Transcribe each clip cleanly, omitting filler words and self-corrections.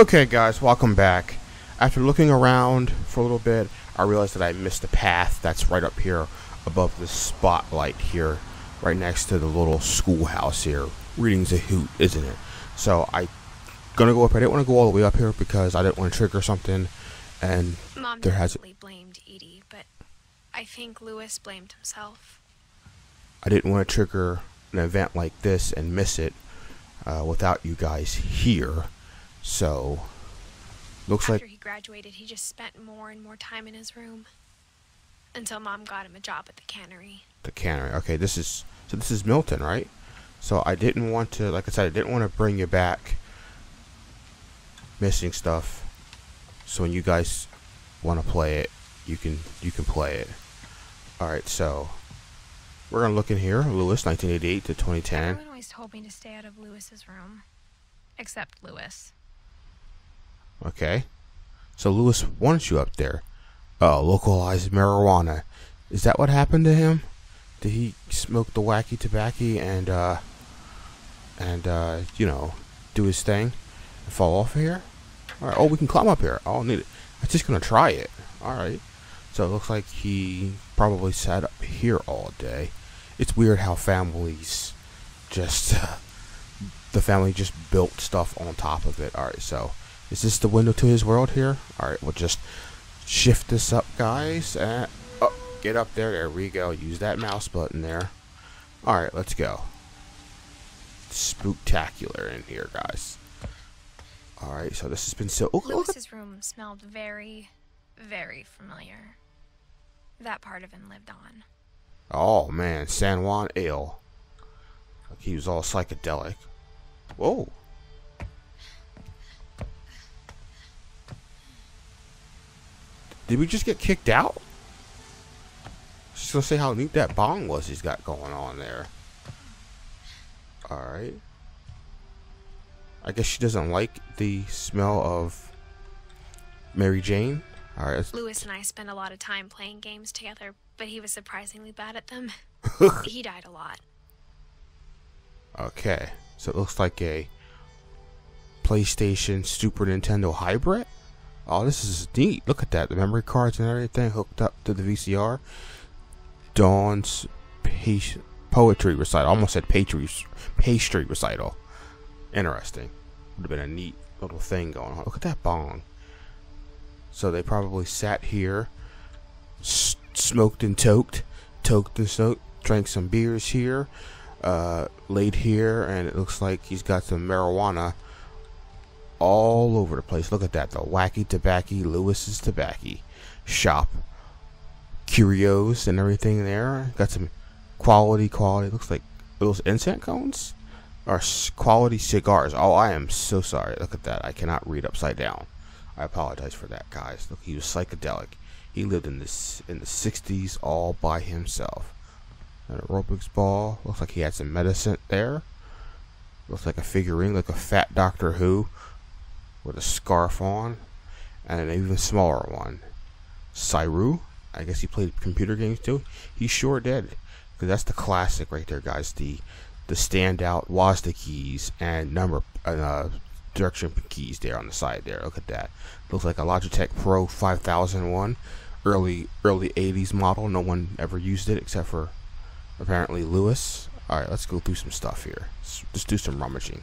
Okay guys, welcome back. After looking around for a little bit, I realized that I missed a path that's right up here above the spotlight here, right next to the little schoolhouse here. Reading's a hoot, isn't it? So I gonna go up. I didn't want to go all the way up here because I didn't want to trigger something, and Mom there has definitely blamed Edie, but I think Lewis blamed himself. I didn't want to trigger an event like this and miss it without you guys here. So looks After like he graduated, he just spent more and more time in his room until Mom got him a job at the cannery. the cannery. Okay, this is Milton, right? So I didn't want to, like I said, I didn't want to bring you back missing stuff. So when you guys want to play it, you can play it. All right, so we're gonna look in here. Lewis, 1988 to 2010. Everyone always told me to stay out of Lewis's room, except Lewis. Okay, so Lewis wants you up there. Localized marijuana. Is that what happened to him? Did he smoke the wacky tobacco and you know, do his thing and fall off of here? All right. Oh, we can climb up here. I don't need it. I'm just gonna try it. All right. So it looks like he probably sat up here all day. It's weird how families just the family just built stuff on top of it. All right. So is this the window to his world here? All right. We'll just shift this up, guys, and get up there. There we go. Use that mouse button there. All right. Let's go. Spooktacular in here, guys. All right. So this has been so. Oh, Lewis's room smelled very, very familiar. That part of him lived on. oh man, San Juan Ale. Like he was all psychedelic. Whoa. Did we just get kicked out? Just gonna say how neat that bong was he's got going on there. Alright. I guess she doesn't like the smell of Mary Jane. Alright. Lewis and I spent a lot of time playing games together, but he was surprisingly bad at them. He died a lot. Okay. So it looks like a PlayStation Super Nintendo hybrid. Oh, this is neat. Look at that. The memory cards and everything hooked up to the VCR. Dawn's poetry recital. I almost said pastry recital. Interesting. Would have been a neat little thing going on. Look at that bong. So they probably sat here, smoked and toked and smoked, drank some beers here, laid here, and it looks like he's got some marijuana all over the place. Look at that. The wacky tobacco, Lewis's tobacco shop. Curios and everything there. Got some quality. Looks like those incense cones are quality cigars. Oh, I am so sorry. Look at that. I cannot read upside down. I apologize for that, guys. Look, he was psychedelic. He lived in the 60s all by himself. An aerobics ball. Looks like he had some medicine there. Looks like a figurine, like a fat Doctor Who with a scarf on, and an even smaller one. Cyru. I guess he played computer games too. He sure did, because that's the classic right there, guys. The standout WASD keys and number direction keys there on the side there. Look at that. Looks like a Logitech Pro 5001, early 80s model. No one ever used it except for apparently Lewis. All right, let's go through some stuff here. Let's do some rummaging.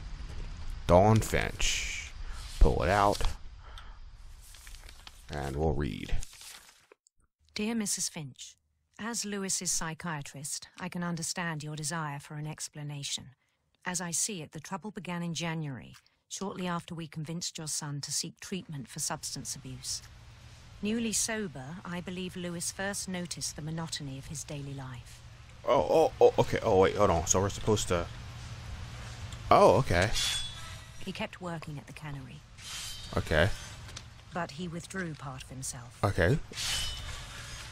Dawn Finch. Pull it out, and we'll read. Dear Mrs. Finch, as Lewis's psychiatrist, I can understand your desire for an explanation. As I see it, the trouble began in January, shortly after we convinced your son to seek treatment for substance abuse. Newly sober, I believe Lewis first noticed the monotony of his daily life. Oh, okay. Oh, wait, hold on. So we're supposed to... Oh, okay. He kept working at the cannery. Okay. But he withdrew part of himself. Okay.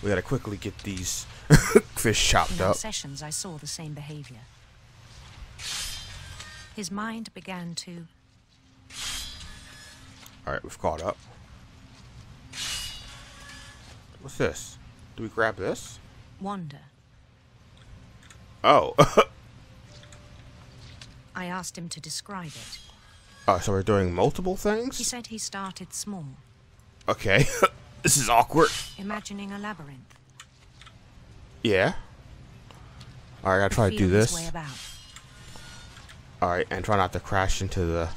We gotta quickly get these fish chopped In our up. sessions, I saw the same behavior. His mind began to... Alright, we've caught up. What's this? Do we grab this? wander. Oh. I asked him to describe it. Oh, so we're doing multiple things? He said he started small, Okay. This is awkward. imagining a labyrinth. Yeah. Alright, I gotta try to do Feeling his this. way about. Alright, and try not to crash into the...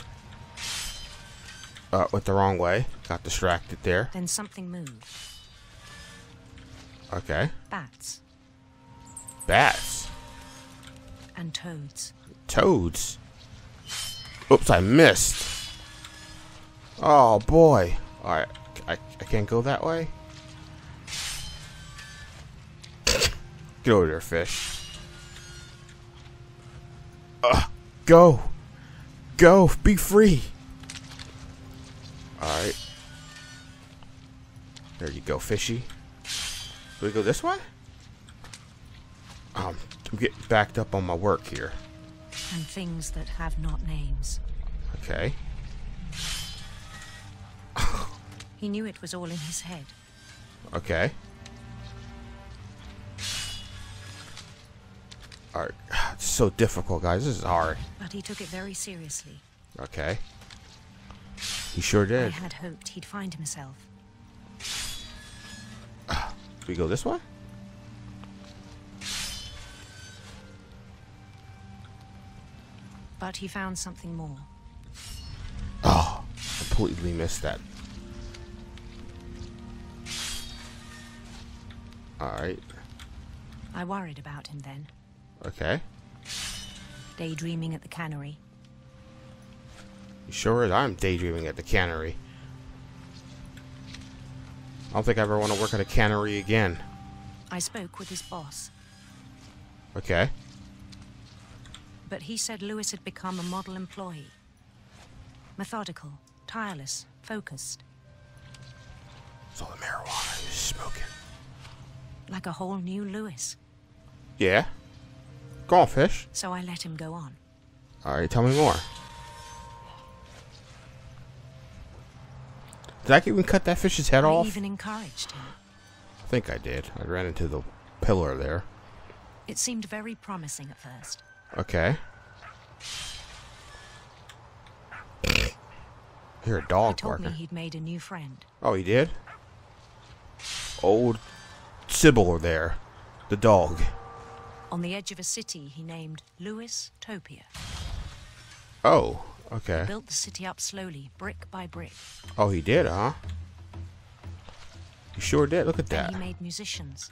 went the wrong way. Got distracted there. Then something moved. Okay. Bats Bats. and toads. Toads. Oops, I missed. Oh, boy. Alright, I can't go that way? Get over there, fish. Go! Go! Be free! Alright. There you go, fishy. Do we go this way? I'm getting backed up on my work here. And things that have not names. Okay. He knew it was all in his head. Okay. Alright. It's so difficult, guys. This is hard. But he took it very seriously. Okay. He sure I did. had hoped he'd find himself. Do we go this way? But he found something more. Oh, completely missed that. Alright. I worried about him then, Okay. daydreaming at the cannery. You sure is. I'm daydreaming at the cannery. I don't think I ever want to work at a cannery again. I spoke with his boss, Okay. but he said Lewis had become a model employee. Methodical, tireless, focused, It's all the marijuana he was smoking. like a whole new Lewis. Yeah? Go on, fish. So I let him go on. Alright, tell me more. Did I even cut that fish's head I off? even encouraged him. I think I did. I ran into the pillar there. It seemed very promising at first. Okay. Hear a He dog told me barking. he'd made a new friend. Oh, he did? Old Sybil there. The dog. On the edge of a city he named Lewis Topia. Oh, okay. Built the city up slowly, brick by brick. Oh, he did, huh? He sure did. Look at Then that. he made musicians.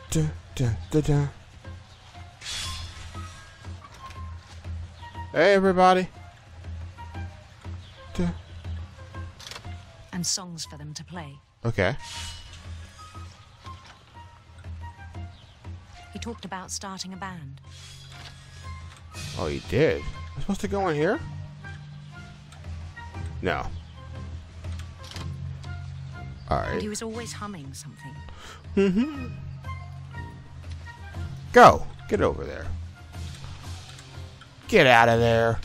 Dun, dun, dun, dun. Hey, everybody. Dun. And songs for them to play. Okay. He talked about starting a band. Oh, he did. I'm supposed to go in here? No. And Alright. he was always humming something. Mm-hmm. Go. Get over there. Get out of there.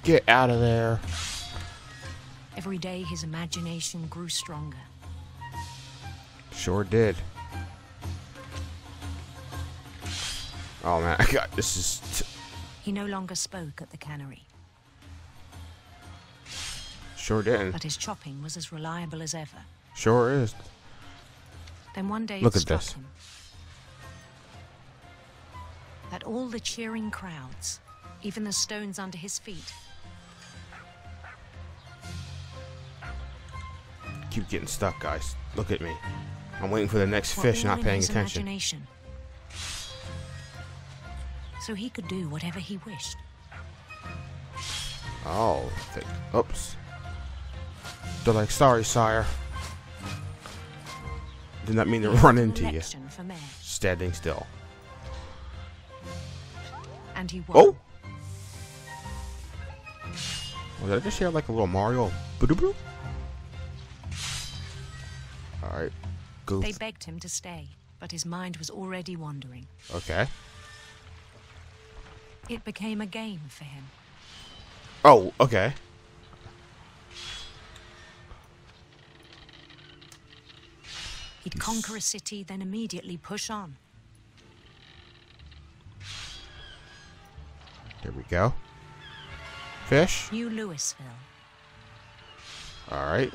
Get out of there. Every day his imagination grew stronger. Sure did. Oh man, I got this is He no longer spoke at the cannery, sure didn't. but his chopping was as reliable as ever. Sure is. Then one day Look it at struck this. him that all the cheering crowds, even the stones under his feet, Keep getting stuck, guys. Look at me. I'm waiting for the next were fish, all not in paying his attention. imagination. So he could do whatever he wished. Oh, oops. They're like, sorry, sire. Did not mean to He held run an into you. election for mayor, Standing still. and he won. Oh! Oh, did I just hear like a little Mario boo-doo-boo? Alright. Goof. They begged him to stay, but his mind was already wandering. Okay. It became a game for him. Oh, okay. He'd conquer a city, then immediately push on. Here we go. Fish. New Louisville. Alright.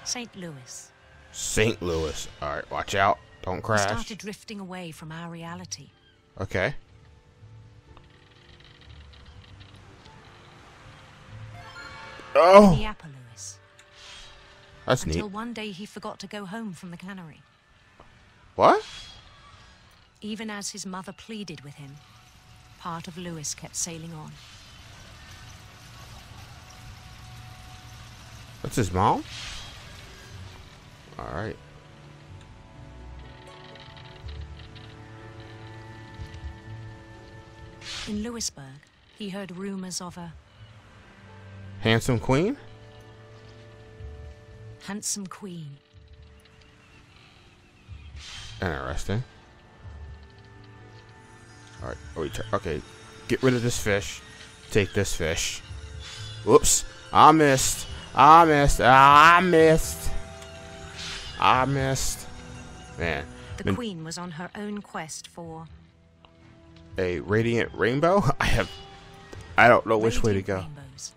St. Louis. St. Louis. Alright, watch out. Don't We crash. started drifting away from our reality. Okay. Oh! Minneapolis. That's neat. Until one day he forgot to go home from the cannery. What? Even as his mother pleaded with him, part of Louis kept sailing on. That's his mom? Alright. In Louisburg, he heard rumors of a Handsome queen? handsome queen. Interesting. Alright, okay. Get rid of this fish. Take this fish. Whoops. I missed. I missed. I missed. I missed. Man. The queen was on her own quest for A radiant rainbow? I don't know which way to go. rainbows.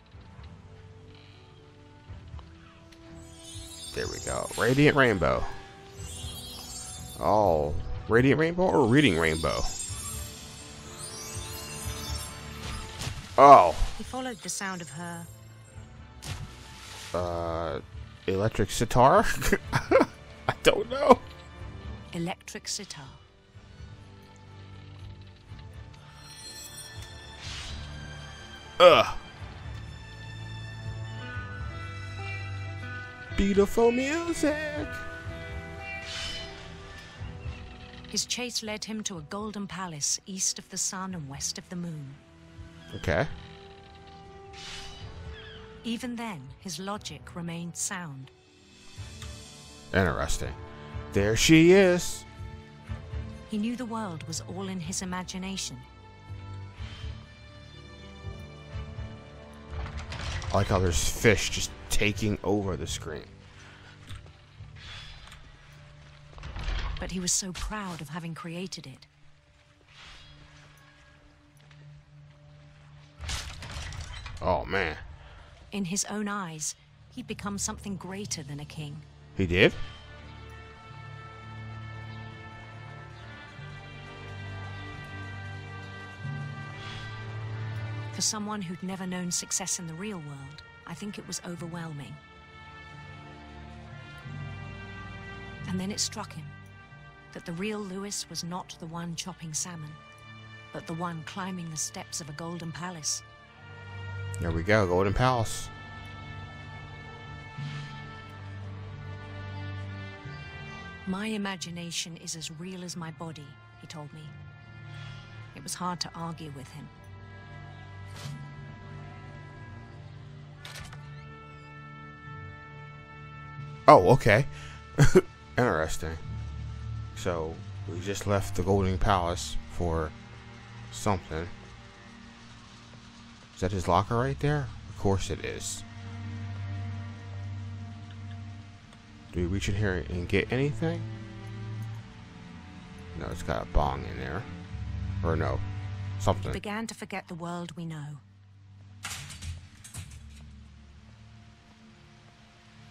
There we go. Radiant rainbow. Oh. Radiant rainbow or reading rainbow? Oh. He followed the sound of her Electric sitar? I don't know. electric sitar. Ugh. Beautiful music. His chase led him to a golden palace east of the sun and west of the moon. Okay. Even then, his logic remained sound. Interesting. There she is. He knew the world was all in his imagination. I like how there's fish just taking over the screen. But he was so proud of having created it. Oh, man. In his own eyes, he'd become something greater than a king. He did? For someone who'd never known success in the real world, I think it was overwhelming. And then it struck him that the real Louis was not the one chopping salmon, but the one climbing the steps of a golden palace. There we go. Golden Palace. My imagination is as real as my body, he told me. It was hard to argue with him. Oh, okay. Interesting. So, we just left the Golden Palace for something. Is that his locker right there? Of course it is. Do we reach in here and get anything? No, it's got a bong in there. Or no, something. He began to forget the world we know.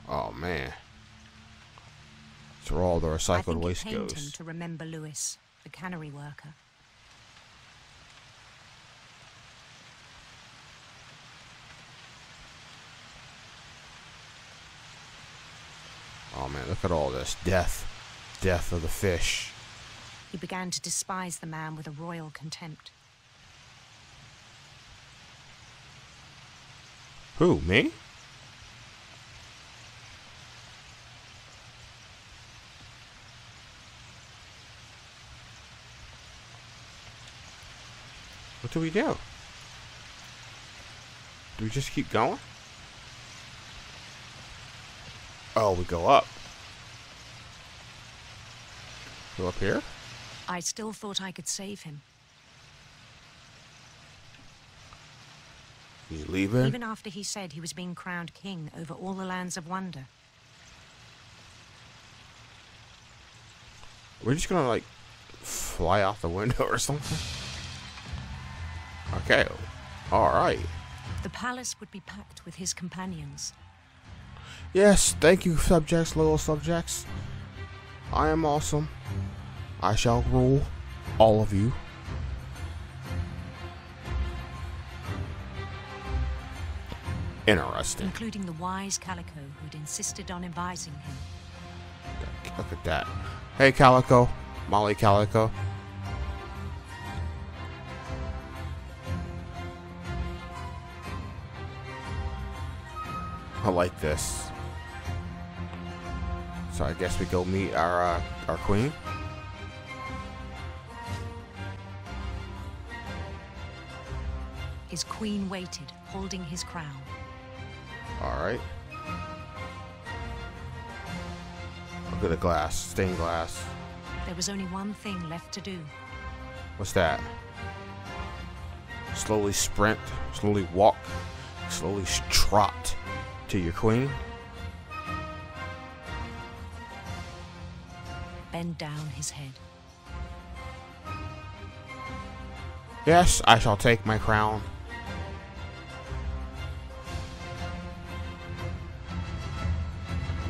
Oh, man. It's where all the recycled waste I think it pained him goes. to remember Louis, the cannery worker. Oh, man, look at all this. Death. Death of the fish. He began to despise the man with a royal contempt. Who, me? What do we do? Do we just keep going? Oh, we go up. Go up here? I still thought I could save him. You leaving? Even after he said he was being crowned king over all the lands of wonder. We're just gonna, like, fly out the window or something? Okay. Alright. The palace would be packed with his companions. Yes, thank you, subjects, loyal subjects. I am awesome. I shall rule all of you. Interesting. Including the wise Calico who'd insisted on advising him. Look at that. Hey, Calico. Molly Calico. I like this. So I guess we go meet our queen. His queen waited, holding his crown. Alright. Look at the glass. Stained glass. There was only one thing left to do. What's that? Slowly sprint, slowly walk, slowly trot to your queen. Bend down his head. Yes, I shall take my crown.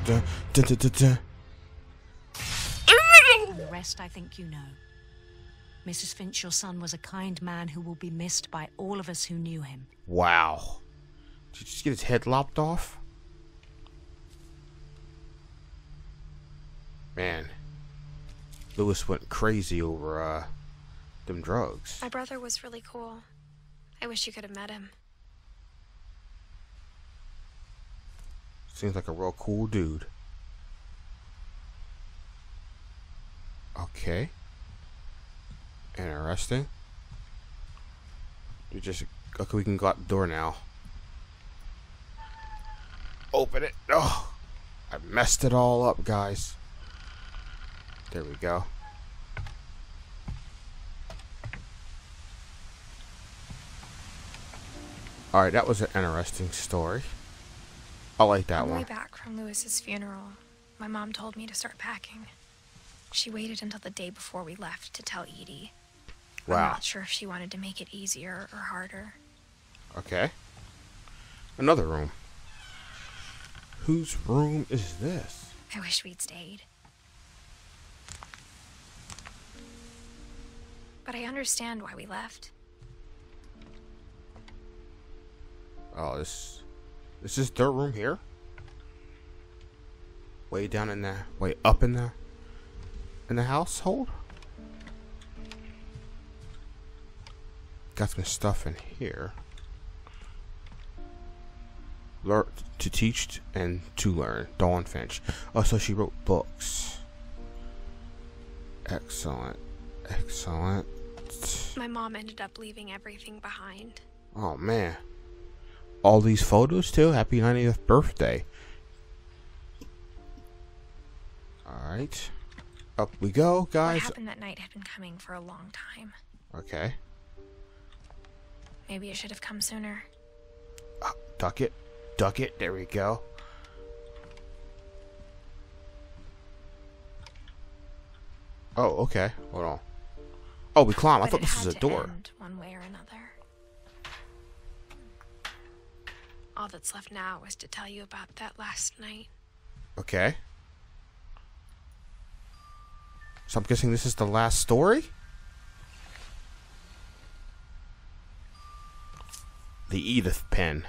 Dun, dun, dun, dun, dun. And the rest I think you know. Mrs. Finch, your son was a kind man who will be missed by all of us who knew him. Wow. Did you just get his head lopped off? Man. Lewis went crazy over, them drugs. My brother was really cool. I wish you could have met him. Seems like a real cool dude. Okay. Interesting. Okay, we can go out the door now. Open it. Oh, I messed it all up, guys. There we go. Alright, that was an interesting story. I like that On the one. way back from Lewis's funeral, my mom told me to start packing. She waited until the day before we left to tell Edie. Wow. I'm not sure if she wanted to make it easier or harder. Okay. Another room. Whose room is this? I wish we'd stayed. But I understand why we left. Oh, this is their room here? Way down in there, way up in there, in the household? Got some stuff in here. Learn to teach and to learn. Dawn Finch. Oh, so she wrote books. Excellent. Excellent. My mom ended up leaving everything behind. Oh, man. All these photos, too? Happy 90th birthday. Alright. Up we go, guys. What happened that night had been coming for a long time. Okay. Maybe it should have come sooner. Duck it. Duck it. There we go. Oh, okay. Hold on. Oh, we climb. I But thought it this had was a to door. end one way or another. All that's left now is to tell you about that last night. Okay. So I'm guessing this is the last story? The Edith pen.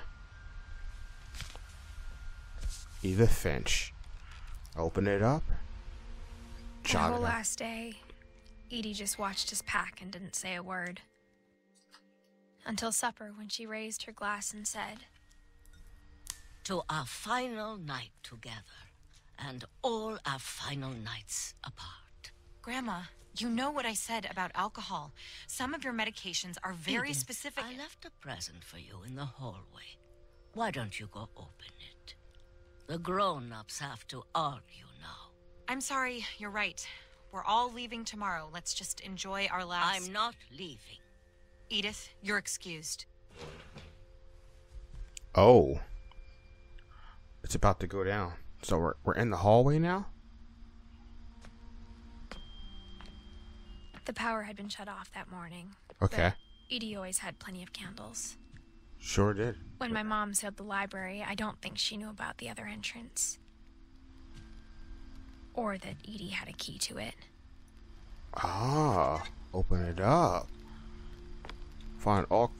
Edith Finch. Open it up. The Jot whole it up. last day, Edie just watched us pack and didn't say a word. Until supper, when she raised her glass and said, "To our final night together, and all our final nights apart." Grandma, you know what I said about alcohol. Some of your medications are very Edith, specific. I left a present for you in the hallway. Why don't you go open it? The grown-ups have to argue now. I'm sorry, you're right. We're all leaving tomorrow. Let's just enjoy our last... I'm not leaving. Edith, you're excused. Oh. It's about to go down. So we're in the hallway now? the power had been shut off that morning. Okay. Edie always had plenty of candles. Sure did. When my mom sealed the library, I don't think she knew about the other entrance. Or that Edie had a key to it. Ah, open it up. Find all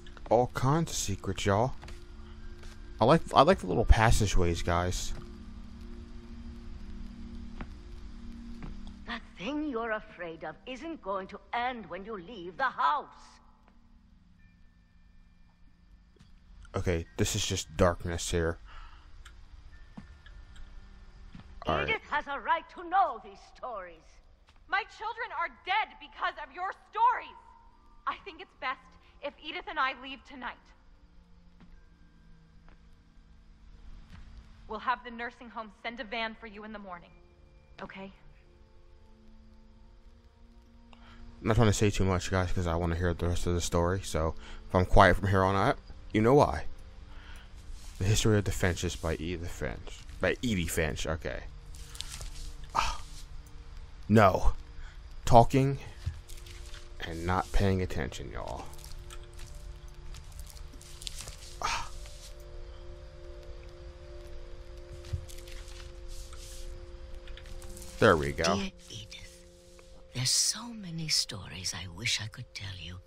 kinds of secrets, y'all. I like the little passageways, guys. The thing you're afraid of isn't going to end when you leave the house. Okay, this is just darkness here. Alright. Edith has a right to know these stories. My children are dead because of your stories. I think it's best if Edith and I leave tonight. We'll have the nursing home send a van for you in the morning. Okay? I'm not trying to say too much, guys, because I want to hear the rest of the story. So, if I'm quiet from here on out, you know why. The History of the Finches by Edith Finch. By Edie Finch, okay. No. Talking and not paying attention, y'all. There we go. Dear Edith, there's so many stories I wish I could tell you,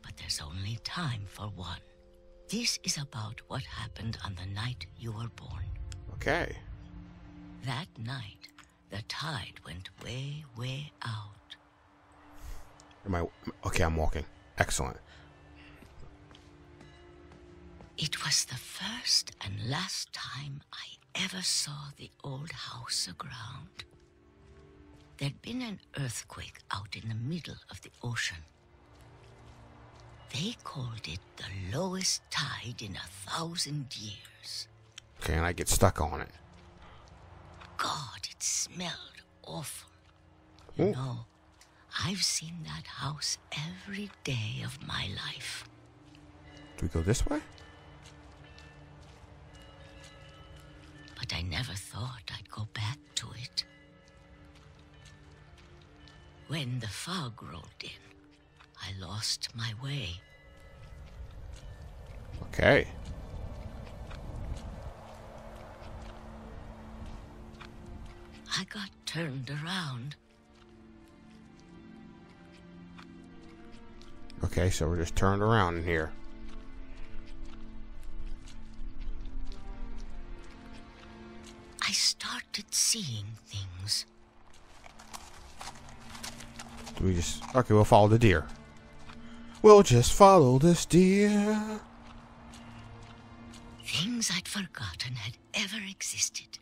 but there's only time for one. This is about what happened on the night you were born. Okay. That night, the tide went way, way out. Okay, I'm walking. Excellent. It was the first and last time I ever saw the old house aground. There'd been an earthquake out in the middle of the ocean. They called it the lowest tide in 1,000 years. Okay, and I get stuck on it. God, it smelled awful. Ooh. You know, I've seen that house every day of my life. Do we go this way? But I never thought I'd go back to it. When the fog rolled in, I lost my way. Okay. I got turned around. Okay, so we're just turned around in here. I started seeing things. Do we just... Okay, we'll follow the deer. We'll just follow this deer. Things I'd forgotten had ever existed.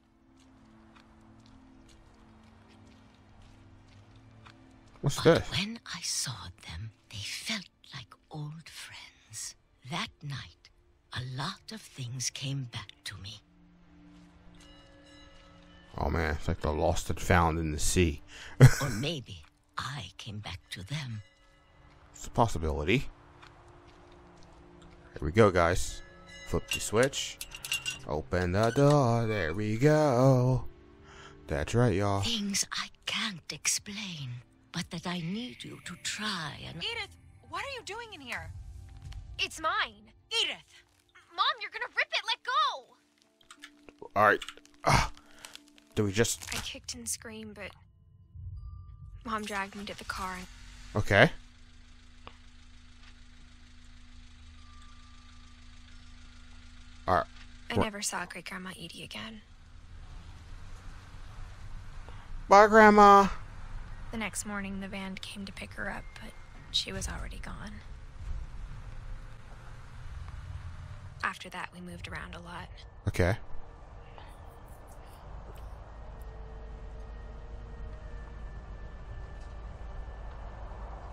What's But this? when I saw them, they felt like old friends. That night, a lot of things came back to me. Oh man, it's like the lost and found in the sea. Or maybe I came back to them. It's a possibility. Here we go, guys. Flip the switch. Open the door. There we go. That's right, y'all. Things I can't explain, but that I need you to try and... Edith, what are you doing in here? It's mine. Edith! Mom, you're gonna rip it. Let go. Alright. Do we just... I kicked and screamed, but Mom dragged me to the car. Okay. Alright. I never saw Great Grandma Edie again. Bye, Grandma. The next morning, the van came to pick her up, but she was already gone. After that, we moved around a lot. Okay.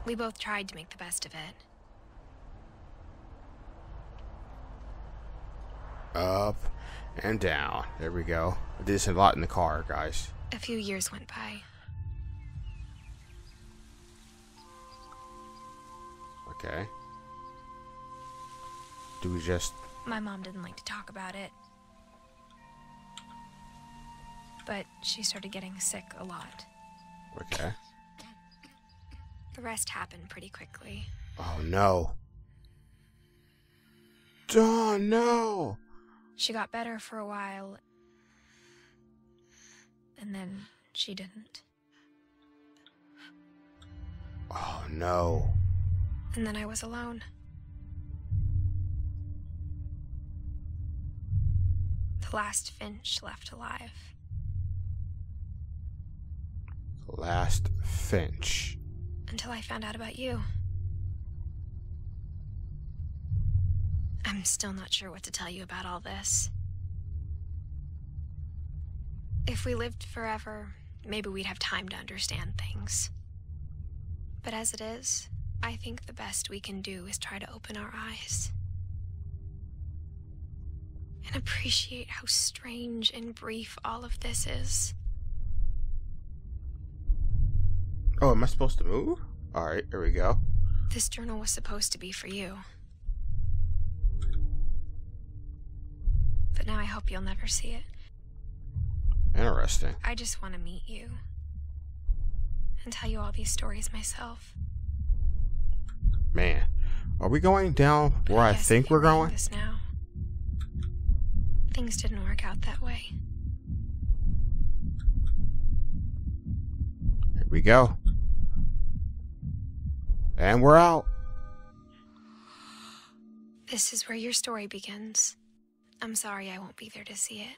We both tried to make the best of it. Up and down. There we go. I did this a lot in the car, guys. A few years went by. Okay. Do we just... My mom didn't like to talk about it. But she started getting sick a lot. Okay. The rest happened pretty quickly. Oh, no. Dawn, no! She got better for a while, and then she didn't. Oh, no. And then I was alone. The last Finch left alive. The last Finch. Until I found out about you. I'm still not sure what to tell you about all this. If we lived forever, maybe we'd have time to understand things. But as it is, I think the best we can do is try to open our eyes. And appreciate how strange and brief all of this is. Oh, am I supposed to move? Alright, here we go. This journal was supposed to be for you. But now I hope you'll never see it. Interesting. I just want to meet you. And tell you all these stories myself. Man, are we going down where I think we're going? This now. Things didn't work out that way. Here we go. And we're out. This is where your story begins. I'm sorry I won't be there to see it.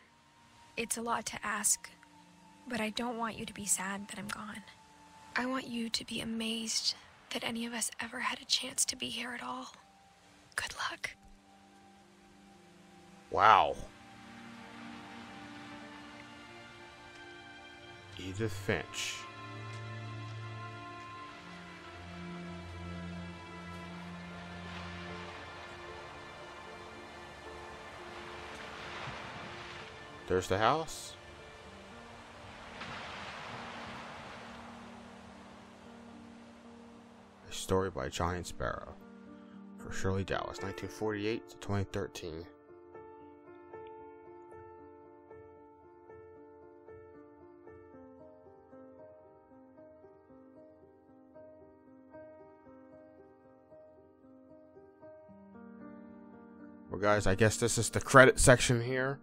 It's a lot to ask, but I don't want you to be sad that I'm gone. I want you to be amazed that any of us ever had a chance to be here at all. Good luck. Wow. Edith Finch. There's the house. A story by Giant Sparrow for Shirley Dallas, 1948 to 2013. Well, guys, I guess this is the credit section here.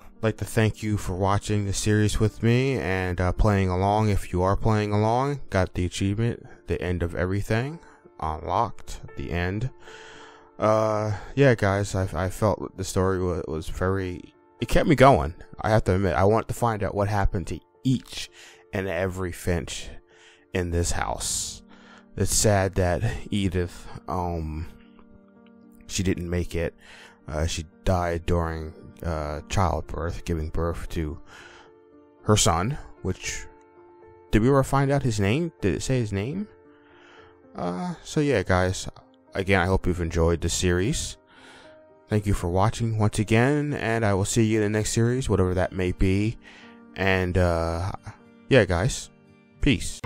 I'd like to thank you for watching the series with me and playing along. If you are playing along, got the achievement, the end of everything, unlocked at the end. Yeah, guys, I felt the story was very, it kept me going. I have to admit, I wanted to find out what happened to each and every Finch in this house. It's sad that Edith, she didn't make it. She died during childbirth, giving birth to her son, which, did we ever find out his name? Did it say his name? So yeah, guys, again, I hope you've enjoyed the series. Thank you for watching once again, and I will see you in the next series, whatever that may be. And yeah, guys, peace.